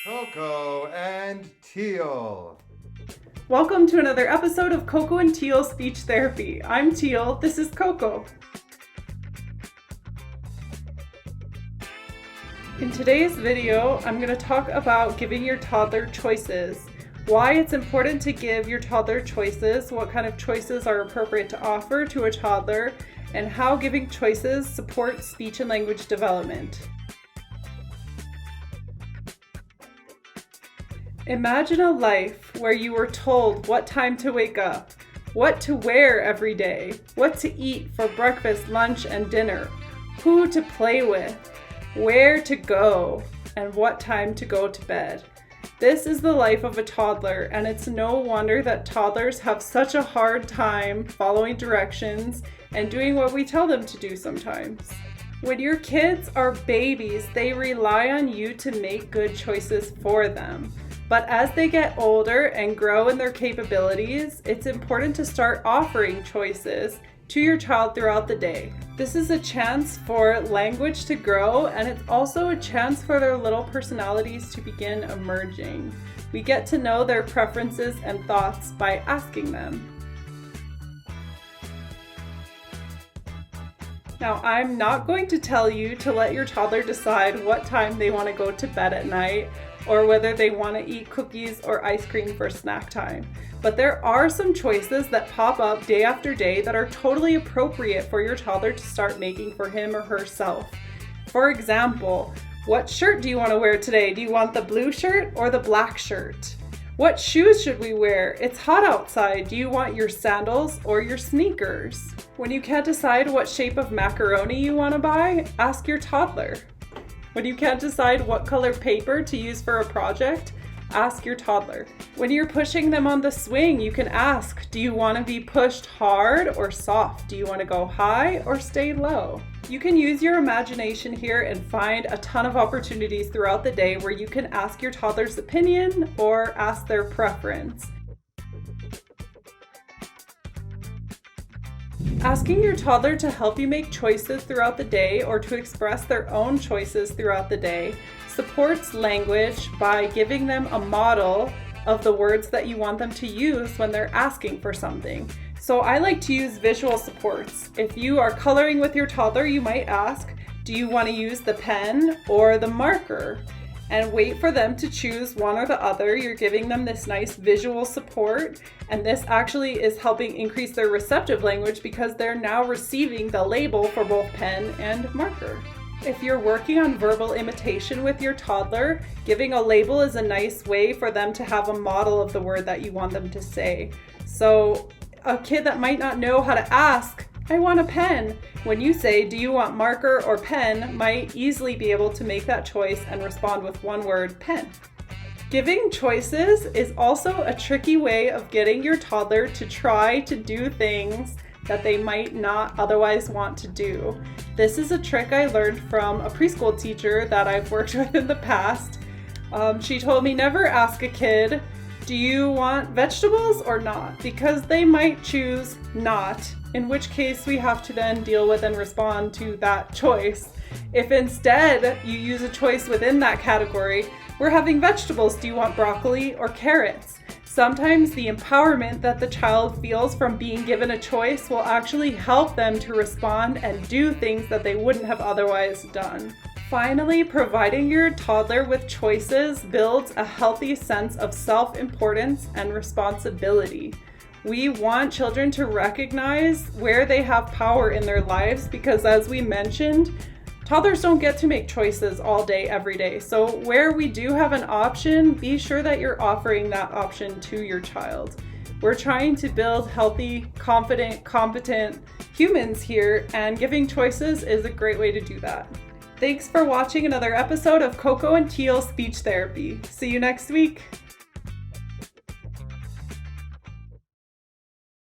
Coco and Teal. Welcome to another episode of Coco and Teal Speech Therapy. I'm Teal, this is Coco. In today's video, I'm going to talk about giving your toddler choices, why it's important to give your toddler choices, what kind of choices are appropriate to offer to a toddler, and how giving choices supports speech and language development. Imagine a life where you were told what time to wake up, what to wear every day, what to eat for breakfast, lunch, and dinner, who to play with, where to go, and what time to go to bed. This is the life of a toddler, and it's no wonder that toddlers have such a hard time following directions and doing what we tell them to do sometimes. When your kids are babies, they rely on you to make good choices for them. But as they get older and grow in their capabilities, it's important to start offering choices to your child throughout the day. This is a chance for language to grow, and it's also a chance for their little personalities to begin emerging. We get to know their preferences and thoughts by asking them. Now, I'm not going to tell you to let your toddler decide what time they want to go to bed at night or whether they want to eat cookies or ice cream for snack time. But there are some choices that pop up day after day that are totally appropriate for your toddler to start making for him or herself. For example, what shirt do you want to wear today? Do you want the blue shirt or the black shirt? What shoes should we wear? It's hot outside. Do you want your sandals or your sneakers? When you can't decide what shape of macaroni you want to buy, ask your toddler. When you can't decide what color paper to use for a project, ask your toddler. When you're pushing them on the swing, you can ask, do you want to be pushed hard or soft? Do you want to go high or stay low? You can use your imagination here and find a ton of opportunities throughout the day where you can ask your toddler's opinion or ask their preference. Asking your toddler to help you make choices throughout the day or to express their own choices throughout the day supports language by giving them a model of the words that you want them to use when they're asking for something. So I like to use visual supports. If you are coloring with your toddler, you might ask, do you want to use the pen or the marker? And wait for them to choose one or the other. You're giving them this nice visual support, and this actually is helping increase their receptive language because they're now receiving the label for both pen and marker. If you're working on verbal imitation with your toddler, giving a label is a nice way for them to have a model of the word that you want them to say. So a kid that might not know how to ask, I want a pen, when you say, do you want marker or pen, might easily be able to make that choice and respond with one word, pen. Giving choices is also a tricky way of getting your toddler to try to do things that they might not otherwise want to do. This is a trick I learned from a preschool teacher that I've worked with in the past. She told me never ask a kid, do you want vegetables or not? Because they might choose not, in which case we have to then deal with and respond to that choice. If instead you use a choice within that category, we're having vegetables, do you want broccoli or carrots? Sometimes the empowerment that the child feels from being given a choice will actually help them to respond and do things that they wouldn't have otherwise done. Finally, providing your toddler with choices builds a healthy sense of self-importance and responsibility. We want children to recognize where they have power in their lives because, as we mentioned, toddlers don't get to make choices all day, every day. So where we do have an option, be sure that you're offering that option to your child. We're trying to build healthy, confident, competent humans here, and giving choices is a great way to do that. Thanks for watching another episode of Coco and Teal Speech Therapy. See you next week.